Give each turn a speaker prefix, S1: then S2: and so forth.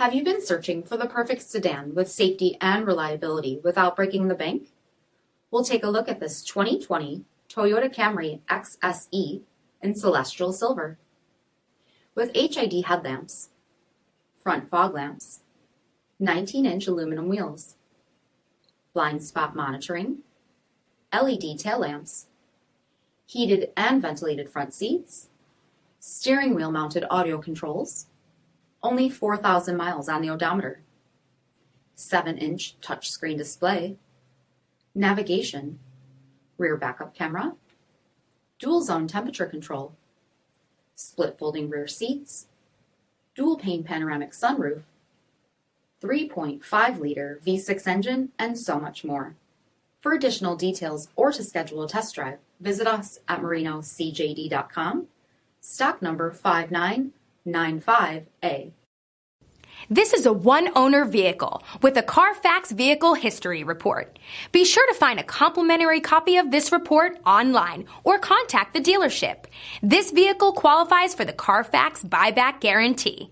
S1: Have you been searching for the perfect sedan with safety and reliability without breaking the bank? We'll take a look at this 2020 Toyota Camry XSE in Celestial Silver. With HID headlamps, front fog lamps, 19-inch aluminum wheels, blind spot monitoring, LED tail lamps, heated and ventilated front seats, steering wheel mounted audio controls, only 4,000 miles on the odometer, 7-inch touchscreen display, navigation, rear backup camera, dual zone temperature control, split folding rear seats, dual pane panoramic sunroof, 3.5-liter V6 engine, and so much more. For additional details or to schedule a test drive, visit us at marinocjd.com, stock number 5995A.
S2: This is a one-owner vehicle with a CARFAX Vehicle History Report. Be sure to find a complimentary copy of this report online or contact the dealership. This vehicle qualifies for the CARFAX Buyback Guarantee.